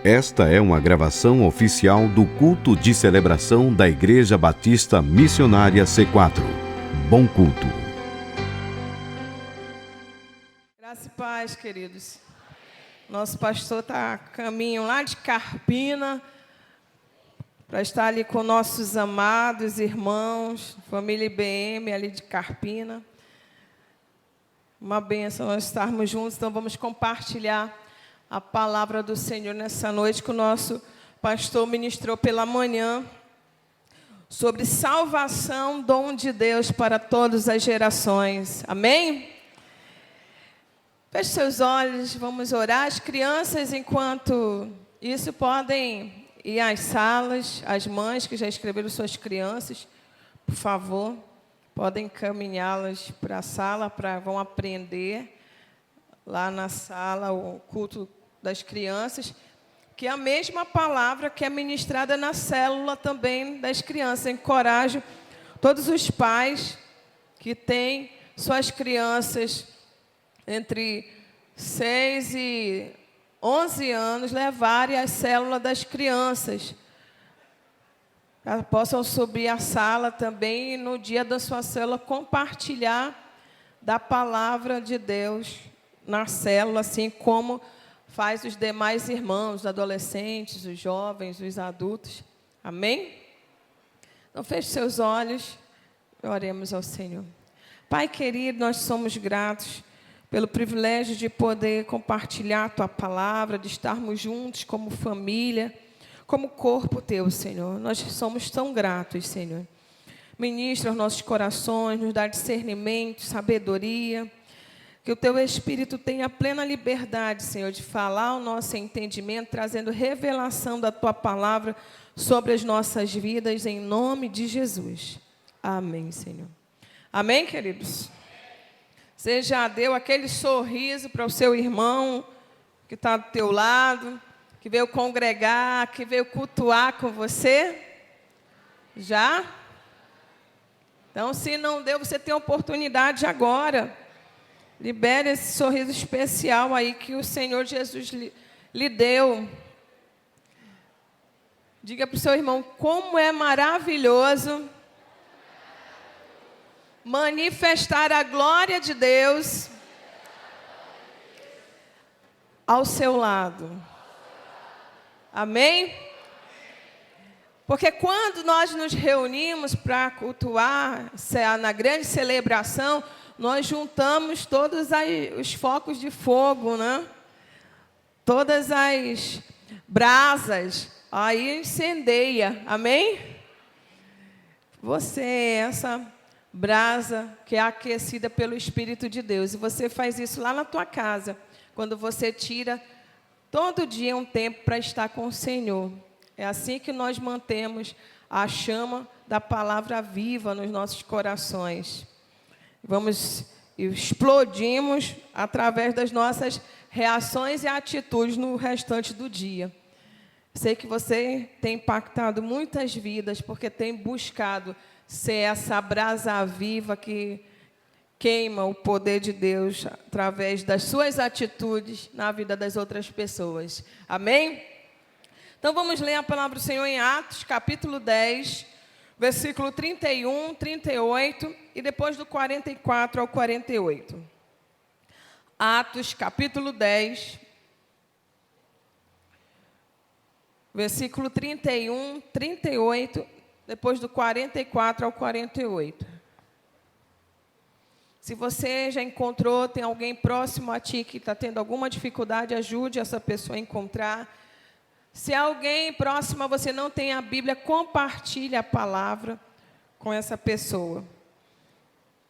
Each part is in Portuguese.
Esta é uma gravação oficial do culto de celebração da Igreja Batista Missionária C4. Bom culto. Graça e paz, queridos. Nosso pastor está a caminho lá de Carpina para estar ali com nossos amados irmãos, família IBM ali de Carpina. Uma bênção nós estarmos juntos, então vamos compartilhar a palavra do Senhor nessa noite que o nosso pastor ministrou pela manhã sobre salvação, dom de Deus para todas as gerações. Amém? Feche seus olhos, vamos orar. As crianças, enquanto isso, podem ir às salas. As mães que já escreveram suas crianças, por favor, podem encaminhá-las para a sala, vão aprender lá na sala o culto das crianças, que é a mesma palavra que é ministrada na célula também das crianças. Encorajo todos os pais que têm suas crianças entre 6 e 11 anos, levarem a célula das crianças. Possam subir à sala também e no dia da sua célula compartilhar da palavra de Deus na célula, assim como faz os demais irmãos, os adolescentes, os jovens, os adultos. Amém? Então feche seus olhos e oremos ao Senhor. Pai querido, nós somos gratos pelo privilégio de poder compartilhar a Tua palavra, de estarmos juntos como família, como corpo Teu, Senhor. Nós somos tão gratos, Senhor. Ministra os nossos corações, nos dá discernimento, sabedoria. Que o Teu Espírito tenha plena liberdade, Senhor, de falar o nosso entendimento, trazendo revelação da Tua palavra sobre as nossas vidas, em nome de Jesus. Amém, Senhor. Amém, queridos? Você já deu aquele sorriso para o seu irmão que está do teu lado, que veio congregar, que veio cultuar com você? Já? Então, se não deu, você tem a oportunidade agora. Libere esse sorriso especial aí que o Senhor Jesus lhe deu. Diga para o seu irmão, como é maravilhoso manifestar a glória de Deus ao seu lado. Amém? Porque quando nós nos reunimos para cultuar, na grande celebração, nós juntamos todos os focos de fogo, né? Todas as brasas, aí incendeia, amém? Você é essa brasa que é aquecida pelo Espírito de Deus, e você faz isso lá na tua casa, quando você tira todo dia um tempo para estar com o Senhor. É assim que nós mantemos a chama da palavra viva nos nossos corações. Explodimos através das nossas reações e atitudes no restante do dia. Sei que você tem impactado muitas vidas, porque tem buscado ser essa brasa viva que queima o poder de Deus através das suas atitudes na vida das outras pessoas. Amém? Então vamos ler a palavra do Senhor em Atos, capítulo 10, versículo 31, 38 e depois do 44 ao 48. Atos, capítulo 10, versículo 31, 38, depois do 44 ao 48. Se você já encontrou, tem alguém próximo a ti que está tendo alguma dificuldade, ajude essa pessoa a encontrar. Se alguém próximo a você não tem a Bíblia, compartilhe a palavra com essa pessoa.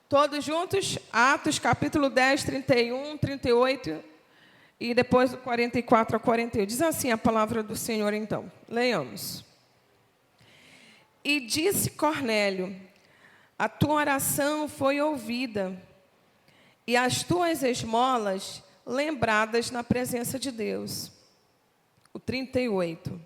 Todos juntos, Atos, capítulo 10, 31, 38 e depois do 44 ao 48. Diz assim a palavra do Senhor, então. Leiamos. E disse Cornélio, a tua oração foi ouvida, e as tuas esmolas lembradas na presença de Deus. O 38.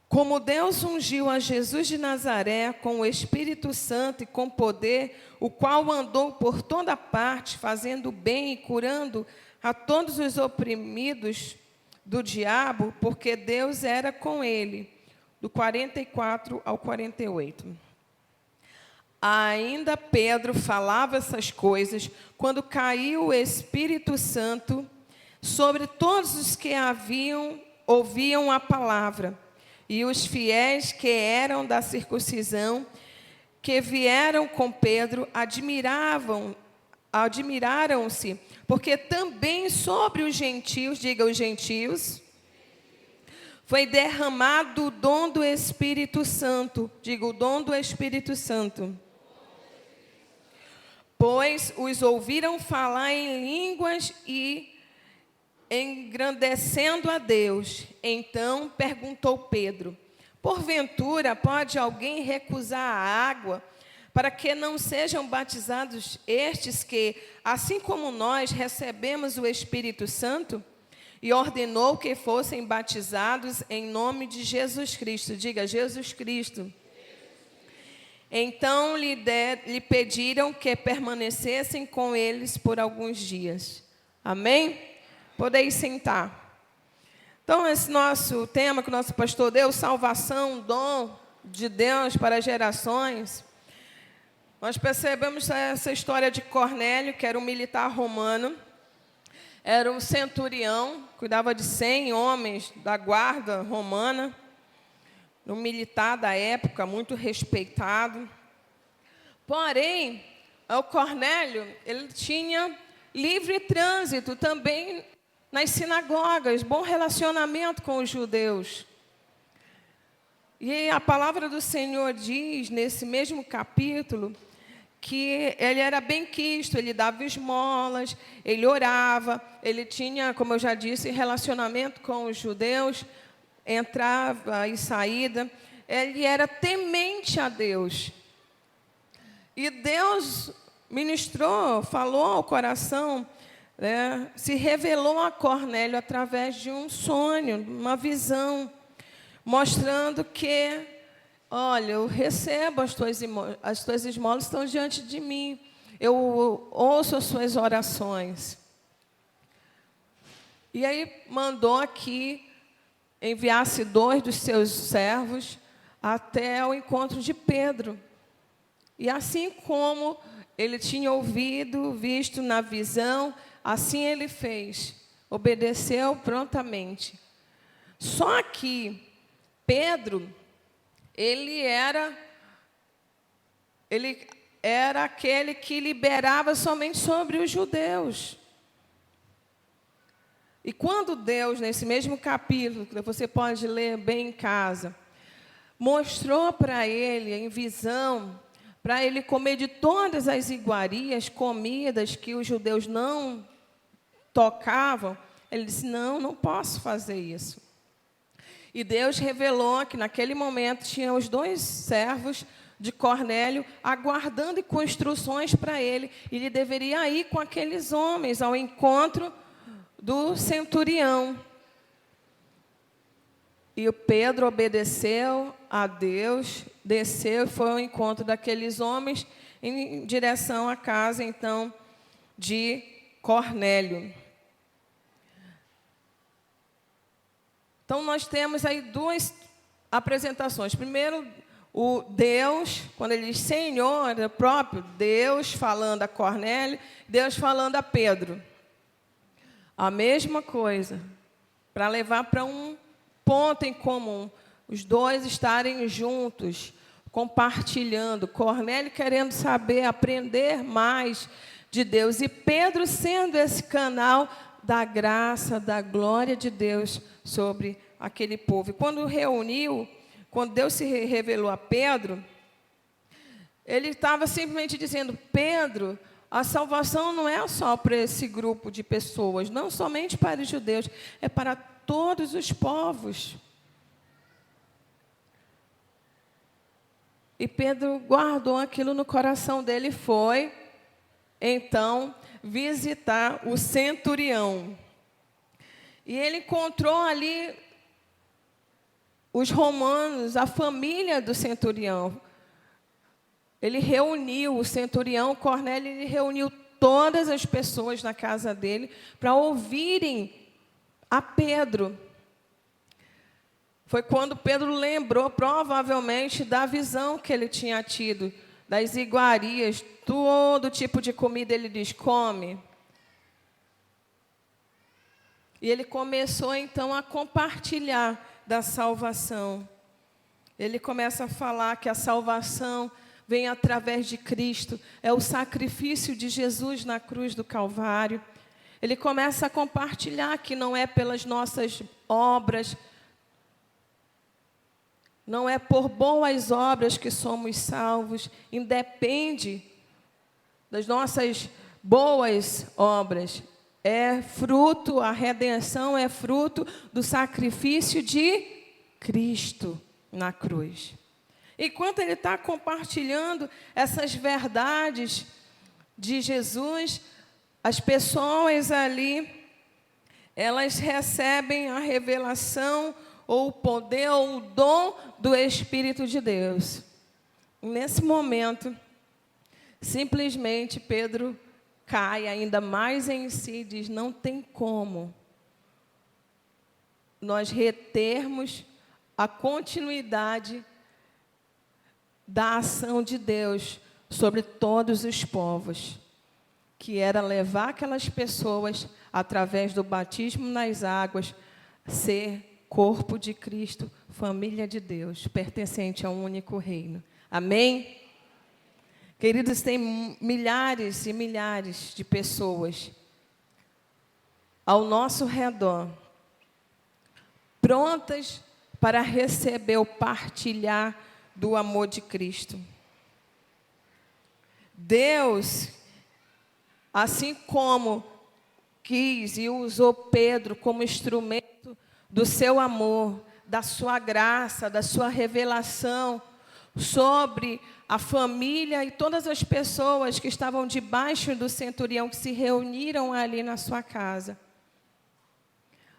Como Deus ungiu a Jesus de Nazaré com o Espírito Santo e com poder, o qual andou por toda parte, fazendo bem e curando a todos os oprimidos do diabo, porque Deus era com ele. Do 44 ao 48. Ainda Pedro falava essas coisas, quando caiu o Espírito Santo sobre todos os que ouviam a palavra. E os fiéis que eram da circuncisão, que vieram com Pedro, admiraram-se, porque também sobre os gentios, diga os gentios, foi derramado o dom do Espírito Santo. Diga o dom do Espírito Santo. Pois os ouviram falar em línguas e engrandecendo a Deus. Então perguntou Pedro: porventura pode alguém recusar a água para que não sejam batizados estes que, assim como nós, recebemos o Espírito Santo? E ordenou que fossem batizados em nome de Jesus Cristo. Diga, Jesus Cristo. Então lhe pediram que permanecessem com eles por alguns dias. Amém? Podeis sentar. Então, esse nosso tema que o nosso pastor deu, salvação, dom de Deus para gerações. Nós percebemos essa história de Cornélio, que era um militar romano. Era um centurião, cuidava de 100 homens da guarda romana, um militar da época, muito respeitado. Porém, o Cornélio, ele tinha livre trânsito também nas sinagogas, bom relacionamento com os judeus. E a palavra do Senhor diz, nesse mesmo capítulo, que ele era benquisto, ele dava esmolas, ele orava, ele tinha, como eu já disse, relacionamento com os judeus, entrava e saída, ele era temente a Deus. E Deus ministrou, falou ao coração, né, se revelou a Cornélio através de um sonho, uma visão, mostrando que: olha, eu recebo as tuas esmolas estão diante de mim. Eu ouço as suas orações. E aí mandou aqui, enviasse 2 dos seus servos até o encontro de Pedro. E assim como ele tinha ouvido, visto na visão, assim ele fez. Obedeceu prontamente. Só que Pedro, ele era aquele que liberava somente sobre os judeus. E quando Deus, nesse mesmo capítulo, que você pode ler bem em casa, mostrou para ele, em visão, para ele comer de todas as iguarias, comidas que os judeus não tocavam, ele disse: não posso fazer isso. E Deus revelou que naquele momento tinha os 2 servos de Cornélio aguardando com instruções para ele. E ele deveria ir com aqueles homens ao encontro do centurião. E o Pedro obedeceu a Deus, desceu e foi ao encontro daqueles homens em direção à casa, então, de Cornélio. Então, nós temos aí 2 apresentações. Primeiro, o Deus, quando ele diz Senhor, é o próprio Deus falando a Cornélio, Deus falando a Pedro. A mesma coisa, para levar para um ponto em comum, os 2 estarem juntos, compartilhando. Cornélio querendo saber, aprender mais de Deus. E Pedro sendo esse canal da graça, da glória de Deus sobre aquele povo. E quando Deus se revelou a Pedro, ele estava simplesmente dizendo: Pedro, a salvação não é só para esse grupo de pessoas, não somente para os judeus, é para todos os povos. E Pedro guardou aquilo no coração dele e foi, então, visitar o centurião. E ele encontrou ali os romanos, a família do centurião. Ele reuniu o centurião, Cornélio, ele reuniu todas as pessoas na casa dele para ouvirem a Pedro. foi quando Pedro lembrou, provavelmente, da visão que ele tinha tido, das iguarias, todo tipo de comida, ele diz, come. E ele começou, então, a compartilhar da salvação. Ele começa a falar que a salvação vem através de Cristo, é o sacrifício de Jesus na cruz do Calvário. Ele começa a compartilhar que não é pelas nossas obras, não é por boas obras que somos salvos, independe das nossas boas obras. É fruto, a redenção é fruto do sacrifício de Cristo na cruz. Enquanto ele está compartilhando essas verdades de Jesus, as pessoas ali, elas recebem a revelação, ou o poder, ou o dom do Espírito de Deus. Nesse momento, simplesmente Pedro cai ainda mais em si e diz, não tem como nós retermos a continuidade da ação de Deus sobre todos os povos, que era levar aquelas pessoas, através do batismo nas águas, ser corpo de Cristo, família de Deus, pertencente a um único reino. Amém? Queridos, tem milhares e milhares de pessoas ao nosso redor, prontas para receber o partilhar do amor de Cristo. Deus, assim como quis e usou Pedro como instrumento do seu amor, da sua graça, da sua revelação sobre a família e todas as pessoas que estavam debaixo do centurião, que se reuniram ali na sua casa.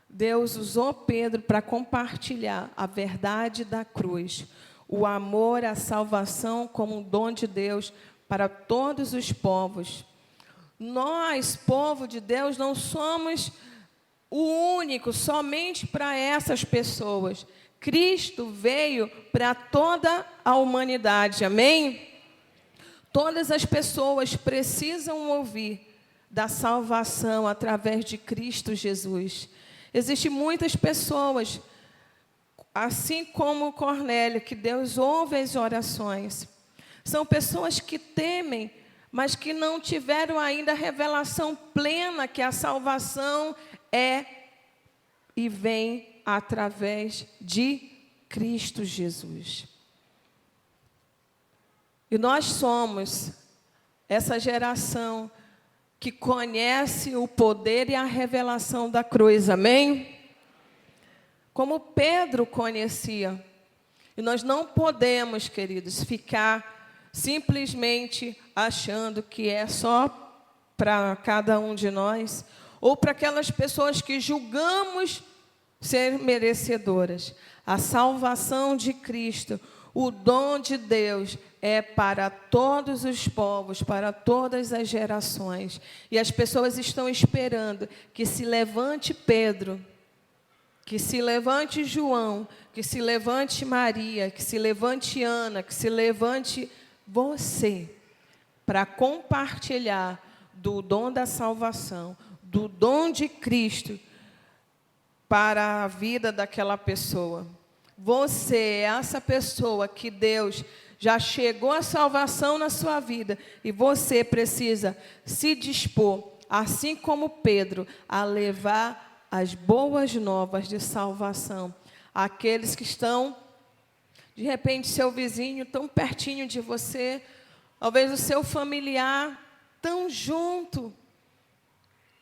Deus usou Pedro para compartilhar a verdade da cruz, o amor, a salvação como um dom de Deus para todos os povos. Nós, povo de Deus, não somos o único, somente para essas pessoas. Cristo veio para toda a humanidade, amém? Todas as pessoas precisam ouvir da salvação através de Cristo Jesus. Existem muitas pessoas, assim como Cornélio, que Deus ouve as orações. São pessoas que temem, mas que não tiveram ainda a revelação plena que a salvação é e vem através de Cristo Jesus. E nós somos essa geração que conhece o poder e a revelação da cruz, amém? Como Pedro conhecia. E nós não podemos, queridos, ficar simplesmente achando que é só para cada um de nós, ou para aquelas pessoas que julgamos ser merecedoras. A salvação de Cristo, o dom de Deus, é para todos os povos, para todas as gerações. E as pessoas estão esperando que se levante Pedro, que se levante João, que se levante Maria, que se levante Ana, que se levante você, para compartilhar do dom da salvação, do dom de Cristo para a vida daquela pessoa. Você é essa pessoa que Deus já chegou a salvação na sua vida e você precisa se dispor, assim como Pedro, a levar as boas novas de salvação àqueles que estão, de repente, seu vizinho tão pertinho de você, talvez o seu familiar tão junto.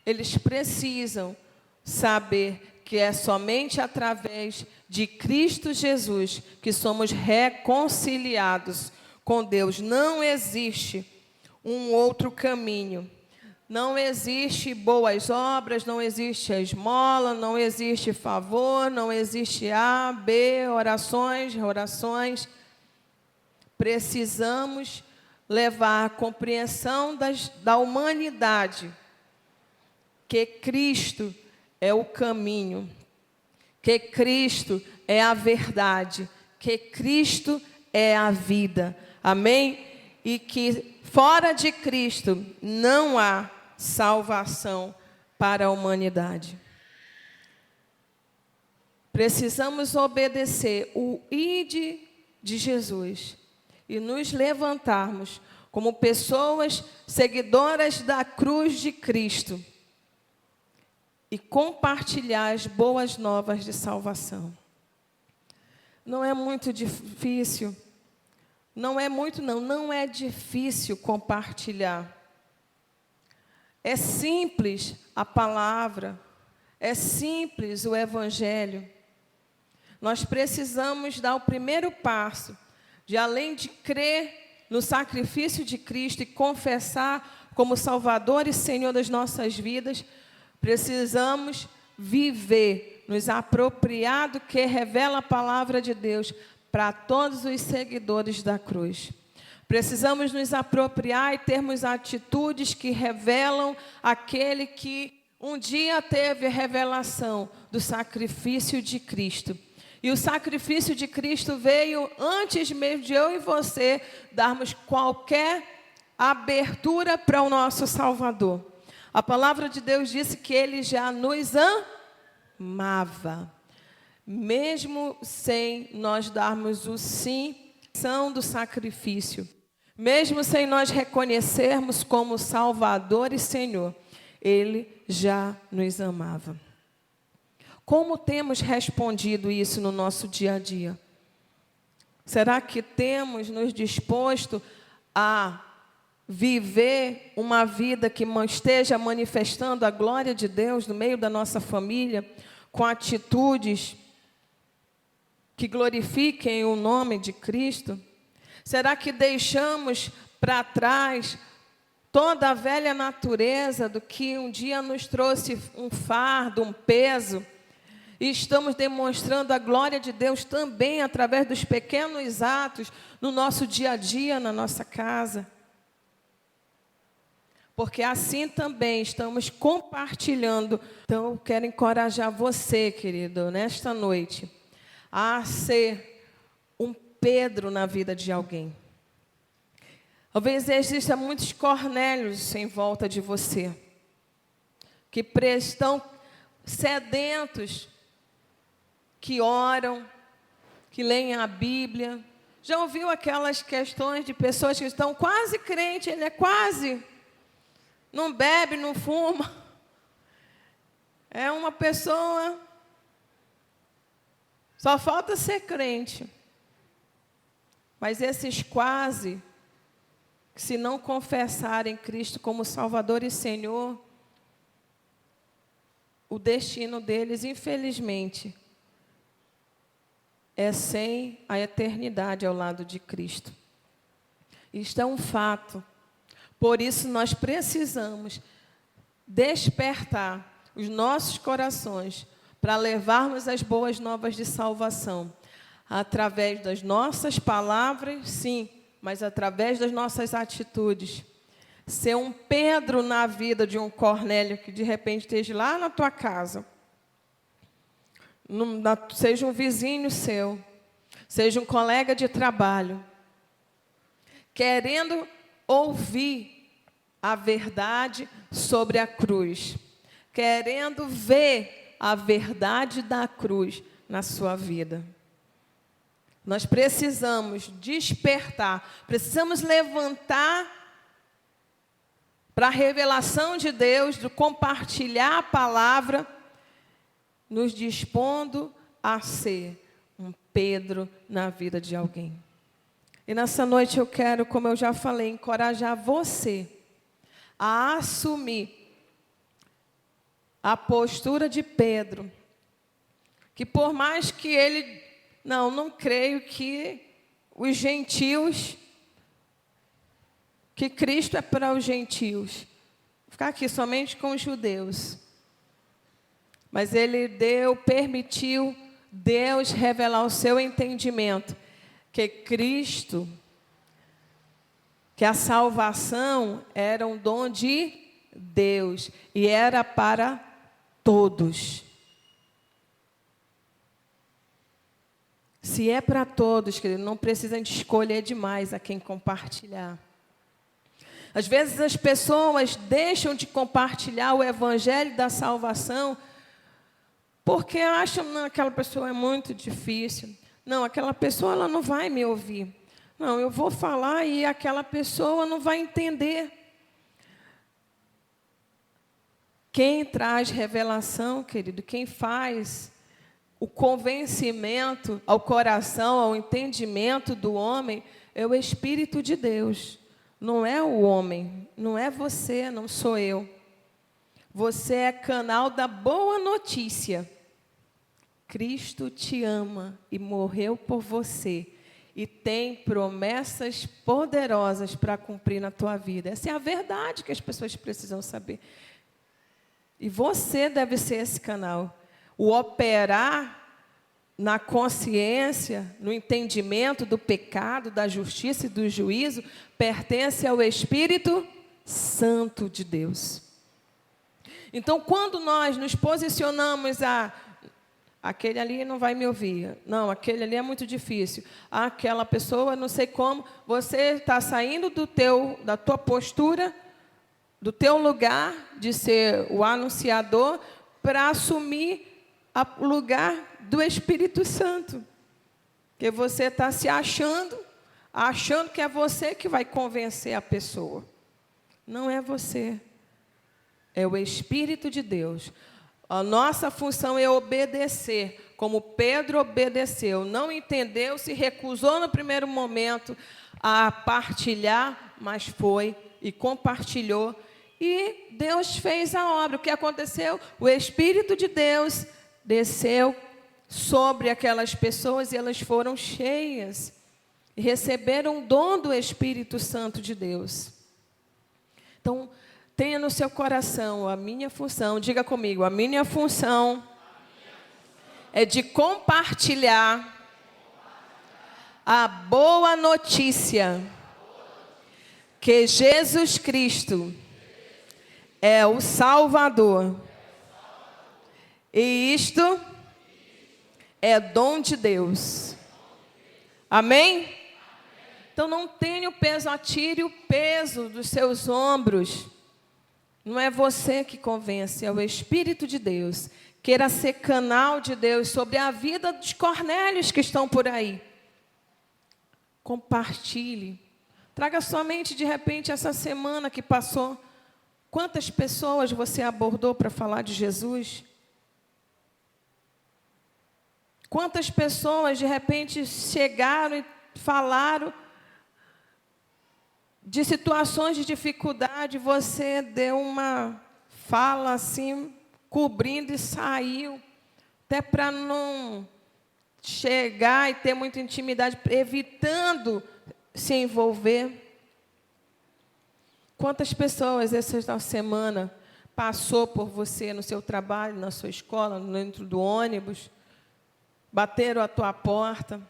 Eles precisam saber que é somente através de Cristo Jesus que somos reconciliados com Deus. Não existe um outro caminho. Não existe boas obras, não existe esmola, não existe favor, não existe A, B, orações. Precisamos levar a compreensão da humanidade, que Cristo é o caminho, que Cristo é a verdade, que Cristo é a vida. Amém? E que fora de Cristo não há salvação para a humanidade. Precisamos obedecer o ide de Jesus e nos levantarmos como pessoas seguidoras da cruz de Cristo e compartilhar as boas novas de salvação. Não é muito difícil, não é difícil compartilhar. É simples a palavra, é simples o evangelho. Nós precisamos dar o primeiro passo, de além de crer no sacrifício de Cristo e confessar como Salvador e Senhor das nossas vidas, precisamos viver, nos apropriar do que revela a palavra de Deus para todos os seguidores da cruz. Precisamos nos apropriar e termos atitudes que revelam aquele que um dia teve a revelação do sacrifício de Cristo. E o sacrifício de Cristo veio antes mesmo de eu e você darmos qualquer abertura para o nosso Salvador. A palavra de Deus disse que Ele já nos amava, mesmo sem nós darmos o sim do sacrifício, mesmo sem nós reconhecermos como Salvador e Senhor, Ele já nos amava. Como temos respondido isso no nosso dia a dia? Será que temos nos disposto a viver uma vida que esteja manifestando a glória de Deus no meio da nossa família, com atitudes que glorifiquem o nome de Cristo? Será que deixamos para trás toda a velha natureza do que um dia nos trouxe um fardo, um peso, e estamos demonstrando a glória de Deus também através dos pequenos atos no nosso dia a dia, na nossa casa? Porque assim também estamos compartilhando. Então, eu quero encorajar você, querido, nesta noite, a ser um Pedro na vida de alguém. Talvez existam muitos Cornélios em volta de você, que estão sedentos, que oram, que leem a Bíblia. Já ouviu aquelas questões de pessoas que estão quase crentes, ele é quase, não bebe, não fuma. É uma pessoa, só falta ser crente. Mas esses quase, se não confessarem Cristo como Salvador e Senhor, o destino deles, infelizmente, é sem a eternidade ao lado de Cristo. Isto é um fato. Por isso, nós precisamos despertar os nossos corações para levarmos as boas novas de salvação, através das nossas palavras, sim, mas através das nossas atitudes. Ser um Pedro na vida de um Cornélio que de repente esteja lá na tua casa, seja um vizinho seu, seja um colega de trabalho, querendo ouvir a verdade sobre a cruz, querendo ver a verdade da cruz na sua vida. Nós precisamos despertar, precisamos levantar para a revelação de Deus, do compartilhar a palavra, nos dispondo a ser um Pedro na vida de alguém. E nessa noite eu quero, como eu já falei, encorajar você a assumir a postura de Pedro, que por mais que ele, não creio que os gentios, que Cristo é para os gentios, ficar aqui somente com os judeus. Mas ele permitiu Deus revelar o seu entendimento, que Cristo, que a salvação era um dom de Deus e era para todos. Se é para todos, querido, não precisa de escolher demais a quem compartilhar. Às vezes as pessoas deixam de compartilhar o evangelho da salvação porque acham que aquela pessoa é muito difícil. Não, aquela pessoa ela não vai me ouvir. Não, eu vou falar e aquela pessoa não vai entender. Quem traz revelação, querido, quem faz o convencimento ao coração, ao entendimento do homem, é o Espírito de Deus. Não é o homem, não é você, não sou eu. Você é canal da boa notícia. Cristo te ama e morreu por você. E tem promessas poderosas para cumprir na tua vida. Essa é a verdade que as pessoas precisam saber. E você deve ser esse canal. O operar na consciência, no entendimento do pecado, da justiça e do juízo, pertence ao Espírito Santo de Deus. Então, quando nós nos posicionamos aquele ali não vai me ouvir, não, aquele ali é muito difícil, aquela pessoa, não sei como, você está saindo da tua postura, do teu lugar de ser o anunciador, para assumir o lugar do Espírito Santo. Porque você está se achando que é você que vai convencer a pessoa. Não é você. É o Espírito de Deus. A nossa função é obedecer, como Pedro obedeceu. Não entendeu, se recusou no primeiro momento a partilhar, mas foi e compartilhou. E Deus fez a obra. O que aconteceu? O Espírito de Deus desceu sobre aquelas pessoas e elas foram cheias. E receberam o dom do Espírito Santo de Deus. Então, tenha no seu coração a minha função. Diga comigo, a minha função é de compartilhar a boa notícia que Jesus Cristo é o Salvador. E isto é dom de Deus. Amém? Então não tenha o peso, atire o peso dos seus ombros. Não é você que convence, é o Espírito de Deus. Queira ser canal de Deus sobre a vida dos Cornélios que estão por aí. Compartilhe. Traga sua mente, de repente, essa semana que passou. Quantas pessoas você abordou para falar de Jesus? Quantas pessoas, de repente, chegaram e falaram de situações de dificuldade, você deu uma fala assim, cobrindo e saiu, até para não chegar e ter muita intimidade, evitando se envolver. Quantas pessoas essa semana passou por você no seu trabalho, na sua escola, dentro do ônibus, bateram a tua porta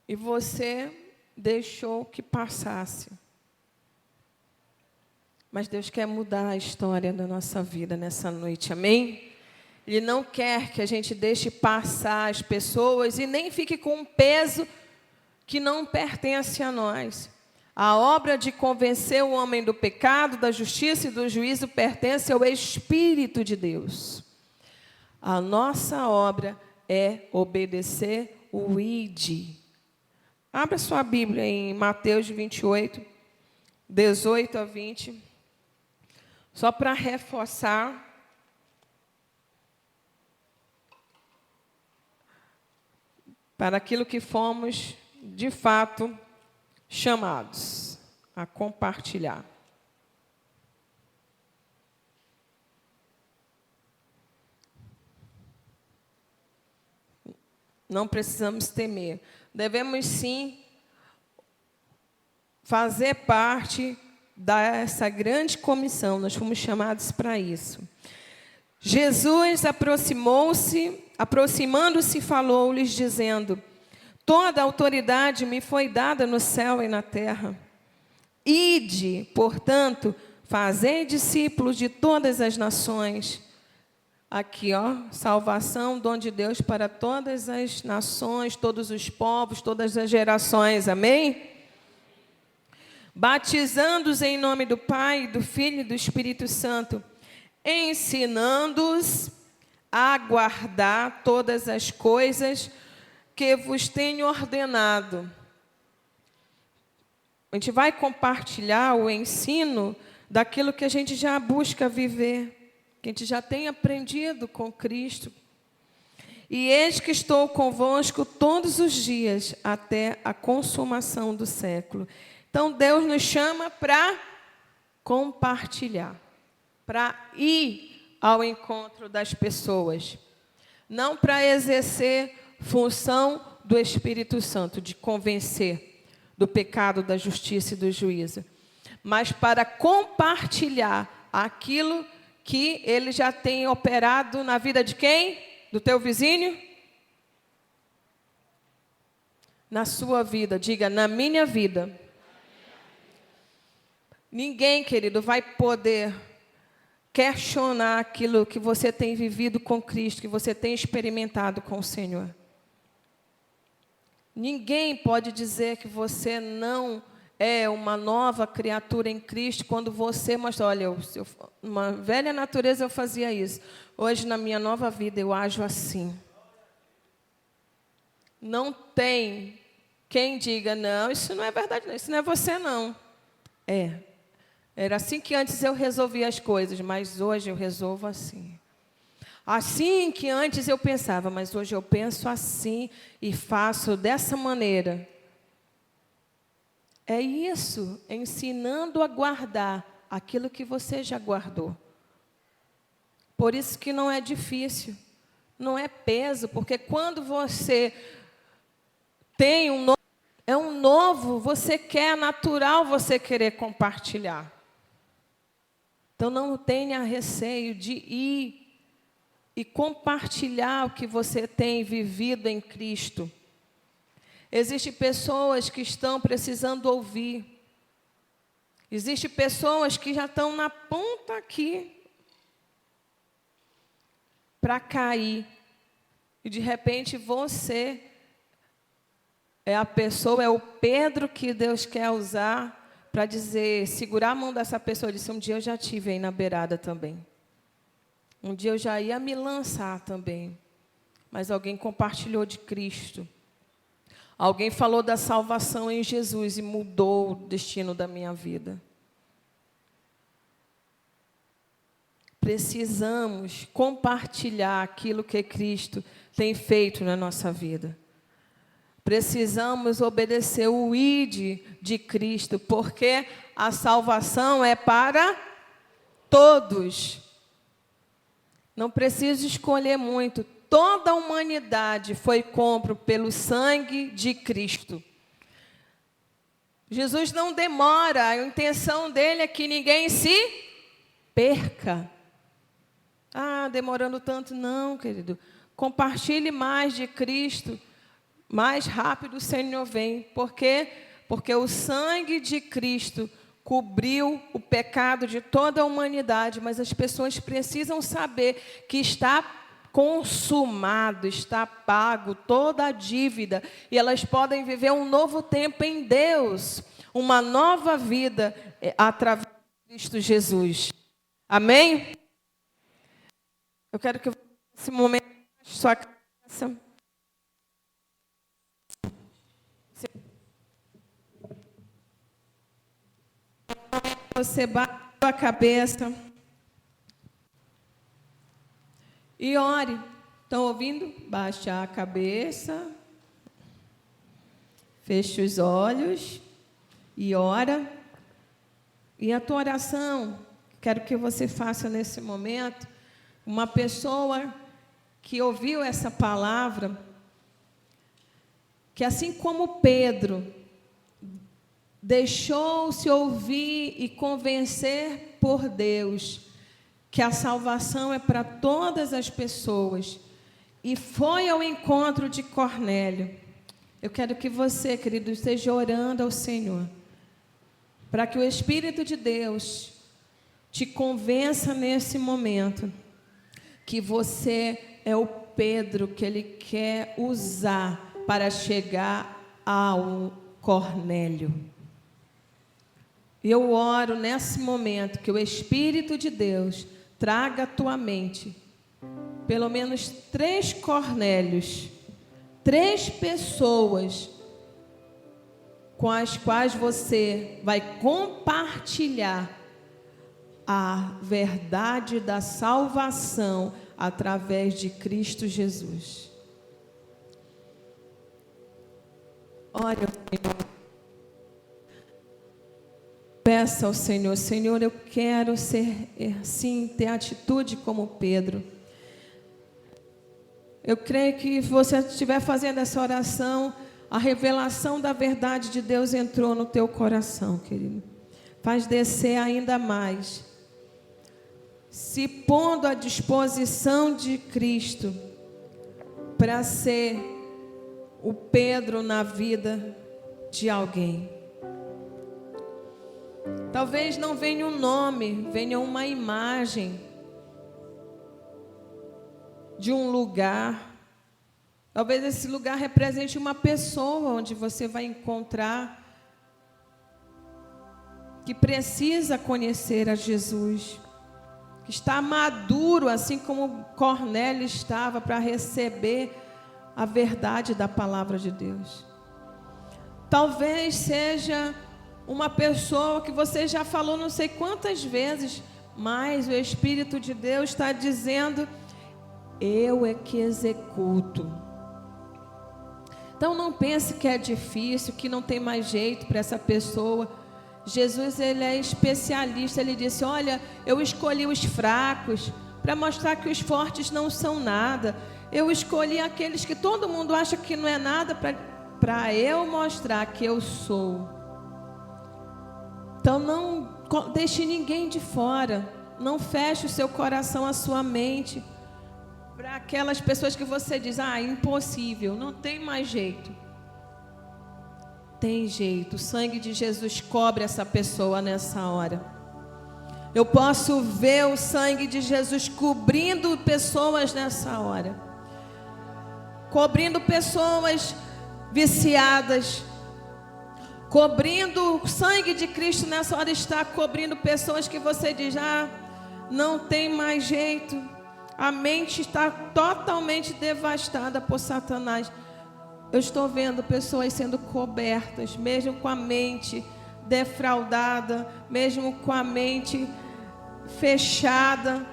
e você deixou que passasse. Mas Deus quer mudar a história da nossa vida nessa noite, amém? Ele não quer que a gente deixe passar as pessoas e nem fique com um peso que não pertence a nós. A obra de convencer o homem do pecado, da justiça e do juízo pertence ao Espírito de Deus. A nossa obra é obedecer o ID. Abra sua Bíblia em Mateus 28, 18 a 20. Só para reforçar. Para aquilo que fomos, de fato, chamados a compartilhar. Não precisamos temer. Devemos, sim, fazer parte dessa grande comissão. Nós fomos chamados para isso. Jesus aproximando-se, falou-lhes, dizendo: toda a autoridade me foi dada no céu e na terra. Ide, portanto, fazei discípulos de todas as nações, aqui, ó, salvação, dom de Deus para todas as nações, todos os povos, todas as gerações, amém? Batizando-os em nome do Pai, do Filho e do Espírito Santo, ensinando-os a guardar todas as coisas que vos tenho ordenado. A gente vai compartilhar o ensino daquilo que a gente já busca viver, que a gente já tem aprendido com Cristo. E eis que estou convosco todos os dias, até a consumação do século. Então, Deus nos chama para compartilhar, para ir ao encontro das pessoas, não para exercer função do Espírito Santo, de convencer do pecado, da justiça e do juízo, mas para compartilhar aquilo que ele já tem operado na vida de quem? Do teu vizinho? Na sua vida, diga, na minha vida. Ninguém, querido, vai poder questionar aquilo que você tem vivido com Cristo, que você tem experimentado com o Senhor. Ninguém pode dizer que você não é uma nova criatura em Cristo quando você mostra, olha, uma velha natureza eu fazia isso. Hoje, na minha nova vida, eu ajo assim. Não tem quem diga, não, isso não é verdade, não, isso não é você, não. Era assim que antes eu resolvia as coisas, mas hoje eu resolvo assim. Assim que antes eu pensava, mas hoje eu penso assim e faço dessa maneira. É isso, ensinando a guardar aquilo que você já guardou. Por isso que não é difícil, não é peso, porque quando você tem um novo, você quer, é natural você querer compartilhar. Então não tenha receio de ir e compartilhar o que você tem vivido em Cristo. Existem pessoas que estão precisando ouvir. Existem pessoas que já estão na ponta aqui para cair. E de repente você é a pessoa, é o Pedro que Deus quer usar para dizer, segurar a mão dessa pessoa e dizer, um dia eu já estive aí na beirada também. Um dia eu já ia me lançar também, mas alguém compartilhou de Cristo. Alguém falou da salvação em Jesus e mudou o destino da minha vida. Precisamos compartilhar aquilo que Cristo tem feito na nossa vida. Precisamos obedecer o ID de Cristo, porque a salvação é para todos. Não preciso escolher muito. Toda a humanidade foi compra pelo sangue de Cristo. Jesus não demora, a intenção dele é que ninguém se perca. Demorando tanto, não, querido. Compartilhe mais de Cristo, mais rápido o Senhor vem. Por quê? Porque o sangue de Cristo cobriu o pecado de toda a humanidade, mas as pessoas precisam saber que está consumado, está pago toda a dívida, e elas podem viver um novo tempo em Deus, uma nova vida através de Cristo Jesus. Amém? Eu quero que nesse momento sua cabeça. Você bate a cabeça e ore. Estão ouvindo? Baixe a cabeça, feche os olhos e ora. E a tua oração, quero que você faça nesse momento, uma pessoa que ouviu essa palavra, que assim como Pedro deixou-se ouvir e convencer por Deus que a salvação é para todas as pessoas e foi ao encontro de Cornélio. Eu quero que você, querido, esteja orando ao Senhor para que o Espírito de Deus te convença nesse momento que você é o Pedro que Ele quer usar para chegar ao Cornélio. Eu oro nesse momento que o Espírito de Deus traga à tua mente pelo menos 3 Cornélios, 3 pessoas com as quais você vai compartilhar a verdade da salvação através de Cristo Jesus. Ore ao Senhor. Peça ao Senhor: Senhor, eu quero ser assim, ter atitude como Pedro. Eu creio que você estiver fazendo essa oração, a revelação da verdade de Deus entrou no teu coração, querido. Faz descer ainda mais. Se pondo à disposição de Cristo para ser o Pedro na vida de alguém. Talvez não venha um nome, venha uma imagem de um lugar. Talvez esse lugar represente uma pessoa onde você vai encontrar que precisa conhecer a Jesus, que está maduro, assim como Cornélio estava, para receber a verdade da palavra de Deus. Talvez seja uma pessoa que você já falou não sei quantas vezes, mas o Espírito de Deus está dizendo: eu é que executo. Então não pense que é difícil, que não tem mais jeito para essa pessoa. Jesus, ele é especialista. Ele disse: olha, eu escolhi os fracos para mostrar que os fortes não são nada. Eu escolhi aqueles que todo mundo acha que não é nada para eu mostrar que eu sou. Então não deixe ninguém de fora. Não feche o seu coração, a sua mente para aquelas pessoas que você diz: ah, impossível, não tem mais jeito. Tem jeito. O sangue de Jesus cobre essa pessoa nessa hora. Eu posso ver o sangue de Jesus cobrindo pessoas nessa hora, cobrindo pessoas viciadas, cobrindo. O sangue de Cristo nessa hora está cobrindo pessoas que você diz: ah, não tem mais jeito. A mente está totalmente devastada por Satanás. Eu estou vendo pessoas sendo cobertas, mesmo com a mente defraudada, mesmo com a mente fechada,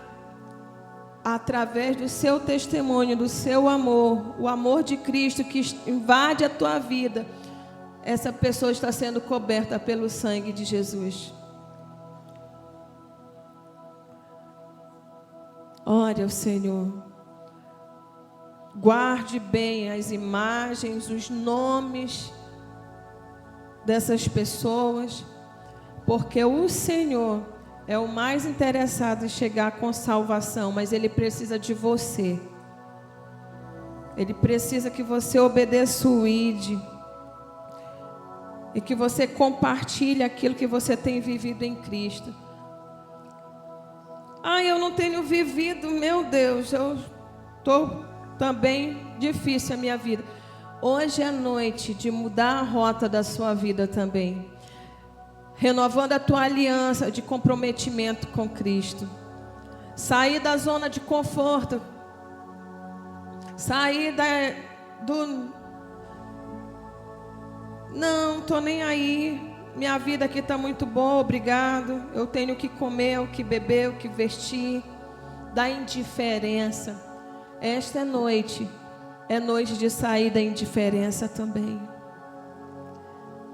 através do seu testemunho, do seu amor, o amor de Cristo que invade a tua vida. Essa pessoa está sendo coberta pelo sangue de Jesus. Ore ao Senhor. Guarde bem as imagens, os nomes dessas pessoas, porque o Senhor é o mais interessado em chegar com salvação, mas Ele precisa de você. Ele precisa que você obedeça o ID e que você compartilhe aquilo que você tem vivido em Cristo. Ah, eu não tenho vivido, meu Deus, eu estou também difícil a minha vida. Hoje é noite de mudar a rota da sua vida também, renovando a tua aliança de comprometimento com Cristo. Sair da zona de conforto, sair não estou nem aí, minha vida aqui está muito boa, obrigado, eu tenho o que comer, o que beber, o que vestir, da indiferença. Esta é noite de sair da indiferença também.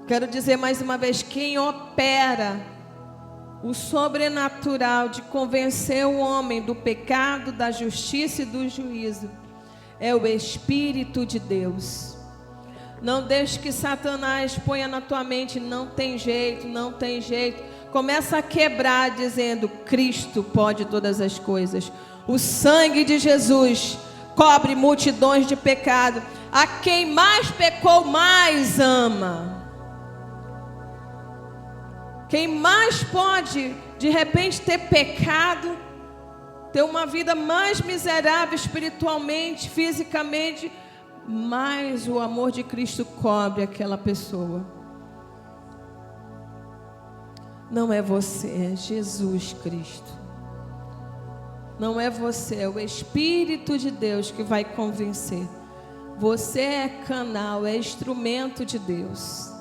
Quero dizer mais uma vez: quem opera o sobrenatural de convencer o homem do pecado, da justiça e do juízo é o Espírito de Deus. Não deixe que Satanás ponha na tua mente: não tem jeito, não tem jeito. Começa a quebrar dizendo: Cristo pode todas as coisas. O sangue de Jesus cobre multidões de pecado. A quem mais pecou, mais ama. Quem mais pode, de repente, ter pecado, ter uma vida mais miserável espiritualmente, fisicamente, mais o amor de Cristo cobre aquela pessoa. Não é você, é Jesus Cristo. Não é você, é o Espírito de Deus que vai convencer. Você é canal, é instrumento de Deus.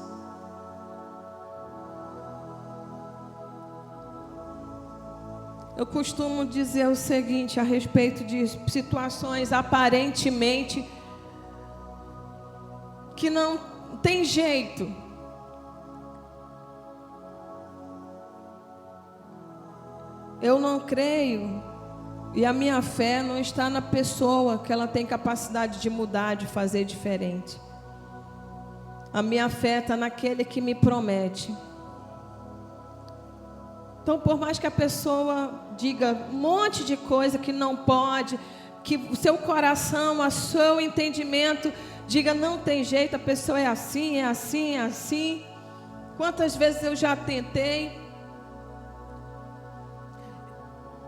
Eu costumo dizer o seguinte a respeito de situações aparentemente que não tem jeito. Eu não creio, e a minha fé não está na pessoa, que ela tem capacidade de mudar, de fazer diferente. A minha fé está naquele que me promete. Então, por mais que a pessoa diga um monte de coisa que não pode, que o seu coração, o seu entendimento diga não tem jeito, a pessoa é assim, é assim, é assim. Quantas vezes eu já tentei?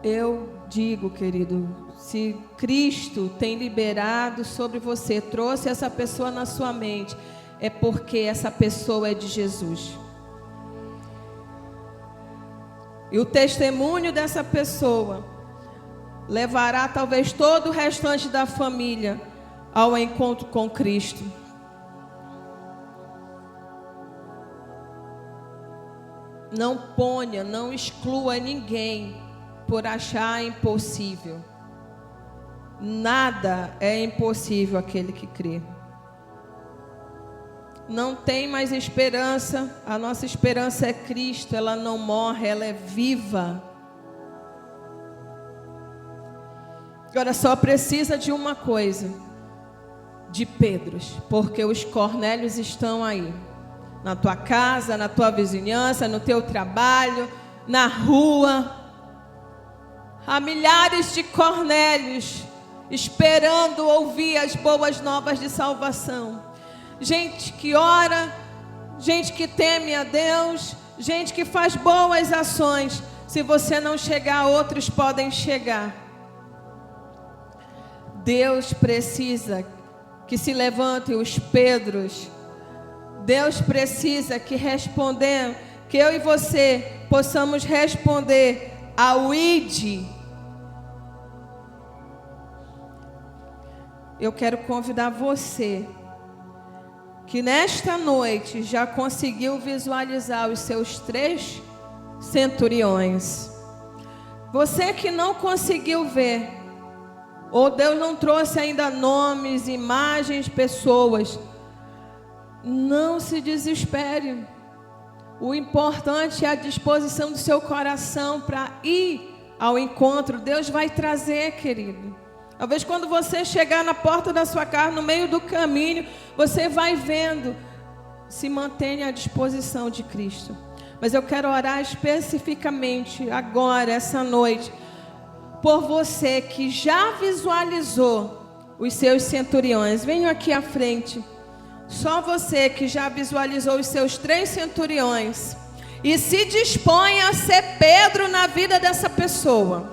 Eu digo, querido, se Cristo tem liberado sobre você, trouxe essa pessoa na sua mente, é porque essa pessoa é de Jesus. E o testemunho dessa pessoa levará talvez todo o restante da família ao encontro com Cristo. Não ponha, não exclua ninguém por achar impossível. Nada é impossível àquele que crê. Não tem mais esperança. A nossa esperança é Cristo. Ela não morre, ela é viva. Agora só precisa de uma coisa: de Pedros, porque os Cornélios estão aí, na tua casa, na tua vizinhança, no teu trabalho, na rua. Há milhares de Cornélios esperando ouvir as boas novas de salvação. Gente que ora, gente que teme a Deus, gente que faz boas ações. Se você não chegar, outros podem chegar. Deus precisa que se levantem os Pedros. Deus precisa que eu e você possamos responder ao ID. Eu quero convidar você que nesta noite já conseguiu visualizar os seus 3 centuriões. Você que não conseguiu ver, ou Deus não trouxe ainda nomes, imagens, pessoas, não se desespere. O importante é a disposição do seu coração para ir ao encontro. Deus vai trazer, querido. Talvez quando você chegar na porta da sua casa, no meio do caminho, você vai vendo. Se mantenha à disposição de Cristo. Mas eu quero orar especificamente agora, essa noite, por você que já visualizou os seus centuriões. Venham aqui à frente. Só você que já visualizou os seus 3 centuriões e se dispõe a ser Pedro na vida dessa pessoa.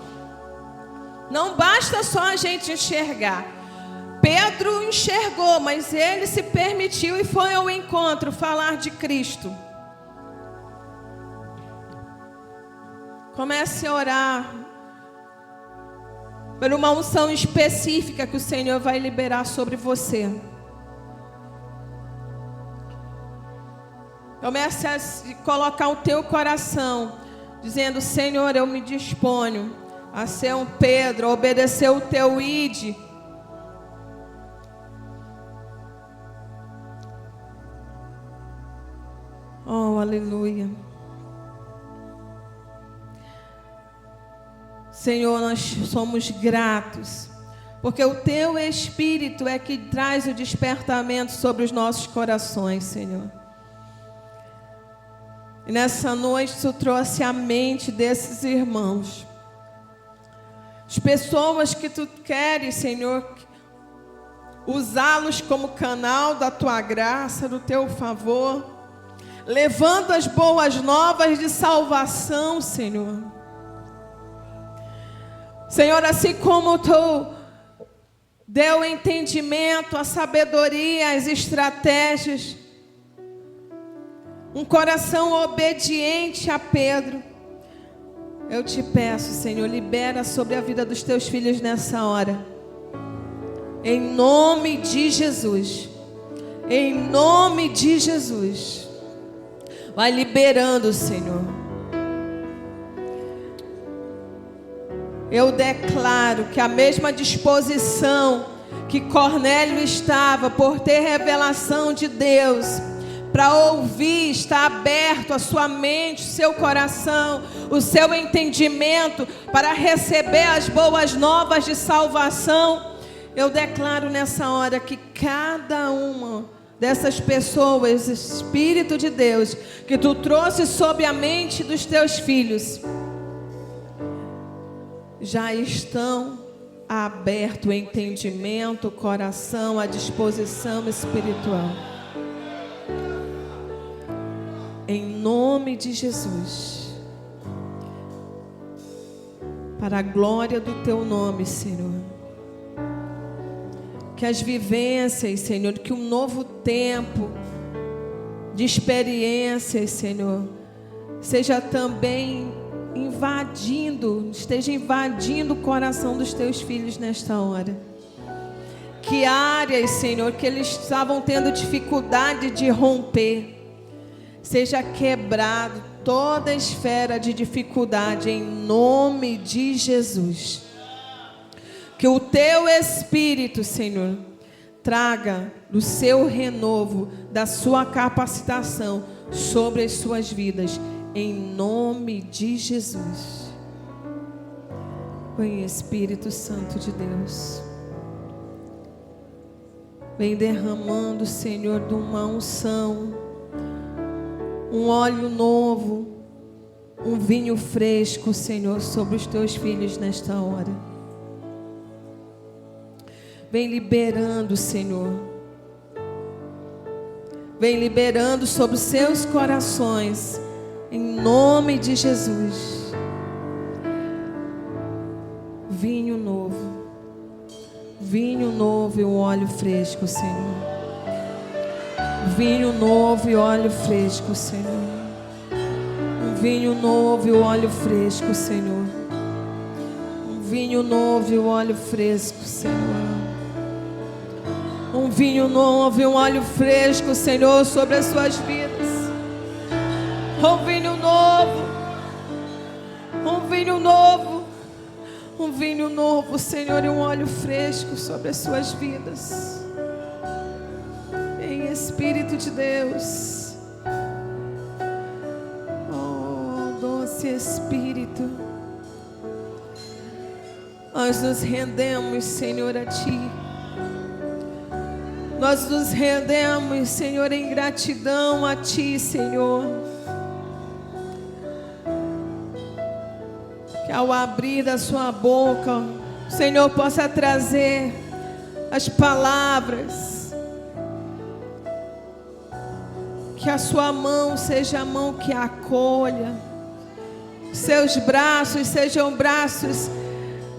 Não basta só a gente enxergar. Pedro enxergou, mas ele se permitiu e foi ao encontro falar de Cristo. Comece a orar por uma unção específica que o Senhor vai liberar sobre você. Comece a colocar o teu coração, dizendo: Senhor, eu me disponho a ser um Pedro, a obedecer o teu ID. Oh, aleluia. Senhor, nós somos gratos, porque o teu Espírito é que traz o despertamento sobre os nossos corações, Senhor. E nessa noite tu trouxe a mente desses irmãos, as pessoas que tu queres, Senhor, usá-los como canal da tua graça, do teu favor, levando as boas novas de salvação, Senhor. Senhor, assim como Tu deu entendimento, a sabedoria, as estratégias, um coração obediente a Pedro, eu te peço, Senhor, libera sobre a vida dos Teus filhos nessa hora. Em nome de Jesus. Em nome de Jesus. Vai liberando, Senhor. Eu declaro que a mesma disposição que Cornélio estava por ter revelação de Deus, para ouvir, está aberto a sua mente, o seu coração, o seu entendimento, para receber as boas novas de salvação. Eu declaro nessa hora que cada uma dessas pessoas, Espírito de Deus, que Tu trouxe sobre a mente dos Teus filhos, já estão aberto o entendimento, o coração, a disposição espiritual. Em nome de Jesus. Para a glória do Teu nome, Senhor. Que as vivências, Senhor, que um novo tempo de experiências, Senhor, seja também esteja invadindo o coração dos Teus filhos nesta hora. Que áreas, Senhor, que eles estavam tendo dificuldade de romper, seja quebrado toda esfera de dificuldade em nome de Jesus. Que o Teu Espírito, Senhor, traga do seu renovo, da sua capacitação sobre as suas vidas. Em nome de Jesus. Vem, Espírito Santo de Deus. Vem derramando, Senhor, de uma unção, um óleo novo, um vinho fresco, Senhor, sobre os Teus filhos nesta hora. Vem liberando, Senhor. Vem liberando sobre os seus corações. Em nome de Jesus. Vinho novo. Vinho novo e um óleo fresco, Senhor. Vinho novo e óleo fresco, Senhor. Um vinho novo e óleo fresco, Senhor. Um vinho novo e óleo fresco, Senhor. Um vinho novo e um óleo fresco, Senhor, sobre as suas vidas. Um vinho novo, um vinho novo, um vinho novo, Senhor, e um óleo fresco sobre as suas vidas. Em Espírito de Deus, oh, doce Espírito, nós nos rendemos, Senhor, a Ti. Nós nos rendemos, Senhor, em gratidão a Ti, Senhor. Que ao abrir da sua boca, o Senhor possa trazer as palavras. Que a sua mão seja a mão que acolha. Seus braços sejam braços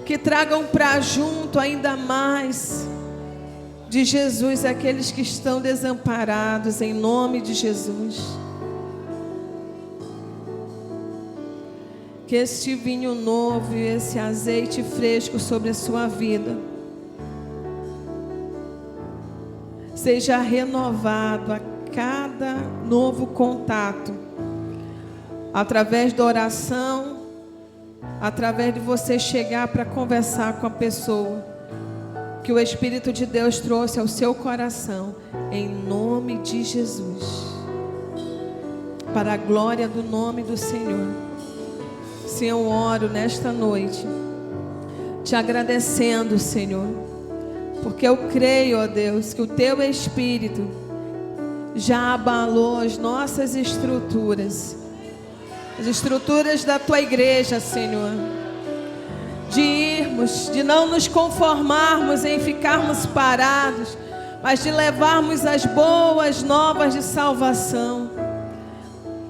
que tragam para junto ainda mais de Jesus aqueles que estão desamparados, em nome de Jesus. Que este vinho novo e esse azeite fresco sobre a sua vida seja renovado a cada novo contato, através da oração, através de você chegar para conversar com a pessoa que o Espírito de Deus trouxe ao seu coração, em nome de Jesus, para a glória do nome do Senhor. Senhor, eu oro nesta noite, te agradecendo, Senhor, porque eu creio, ó Deus, que o Teu Espírito já abalou as nossas estruturas, as estruturas da Tua igreja, Senhor, de irmos, de não nos conformarmos em ficarmos parados, mas de levarmos as boas novas de salvação.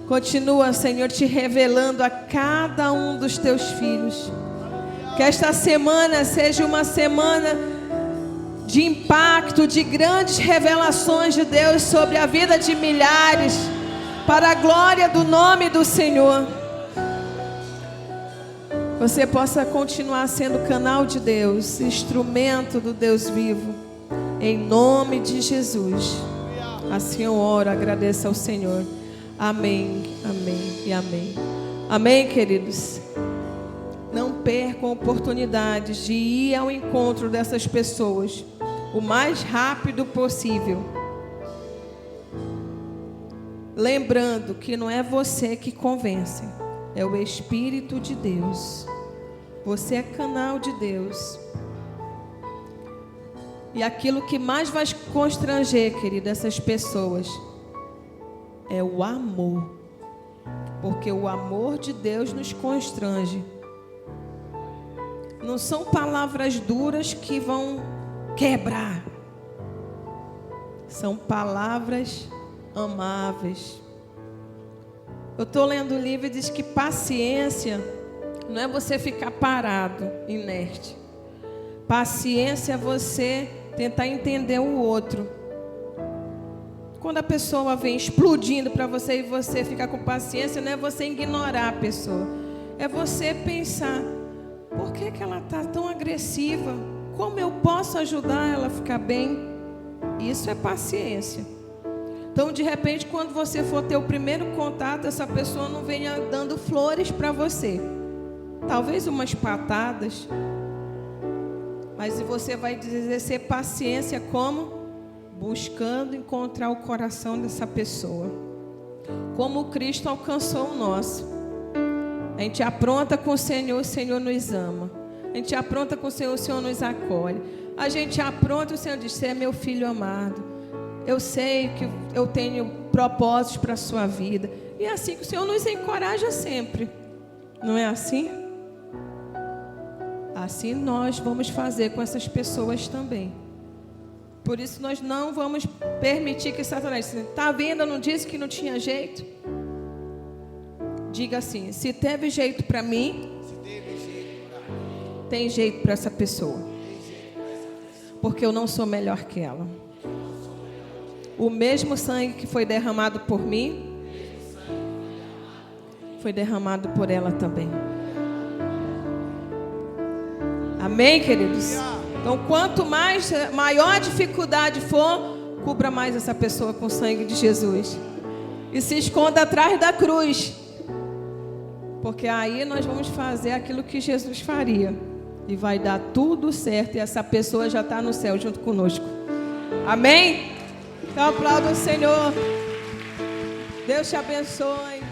Continua, Senhor, te revelando a cada um dos Teus filhos. Que esta semana seja uma semana de impacto, de grandes revelações de Deus sobre a vida de milhares, para a glória do nome do Senhor. Você possa continuar sendo canal de Deus, instrumento do Deus vivo, em nome de Jesus. Assim eu oro, agradeço ao Senhor. Amém, amém e amém. Amém, queridos. Não percam oportunidades de ir ao encontro dessas pessoas o mais rápido possível. Lembrando que não é você que convence, é o Espírito de Deus. Você é canal de Deus. E aquilo que mais vai constranger, querido, essas pessoas é o amor. Porque o amor de Deus nos constrange. Não são palavras duras que vão quebrar. São palavras amáveis. Eu estou lendo o livro e diz que paciência não é você ficar parado, inerte. Paciência é você tentar entender o outro. Quando a pessoa vem explodindo para você e você ficar com paciência, não é você ignorar a pessoa. É você pensar, por que ela está tão agressiva? Como eu posso ajudar ela a ficar bem? Isso é paciência. Então, de repente, quando você for ter o primeiro contato, essa pessoa não venha dando flores para você. Talvez umas patadas. Mas você vai exercer paciência como? Buscando encontrar o coração dessa pessoa. Como Cristo alcançou o nosso. A gente apronta com o Senhor nos ama. A gente apronta com o Senhor nos acolhe. A gente apronta, o Senhor diz, você é meu filho amado. Eu sei que eu tenho propósitos para a sua vida. E é assim que o Senhor nos encoraja sempre. Não é assim? Assim nós vamos fazer com essas pessoas também. Por isso nós não vamos permitir que Satanás... Está vendo? Eu não disse que não tinha jeito? Diga assim, se teve jeito para mim, tem jeito para essa pessoa. Porque eu não sou melhor que ela. O mesmo sangue que foi derramado por mim, foi derramado por ela também. Amém, queridos? Então, quanto maior a dificuldade for, cubra mais essa pessoa com o sangue de Jesus. E se esconda atrás da cruz. Porque aí nós vamos fazer aquilo que Jesus faria. E vai dar tudo certo. E essa pessoa já está no céu junto conosco. Amém? Então aplauda o Senhor. Deus te abençoe.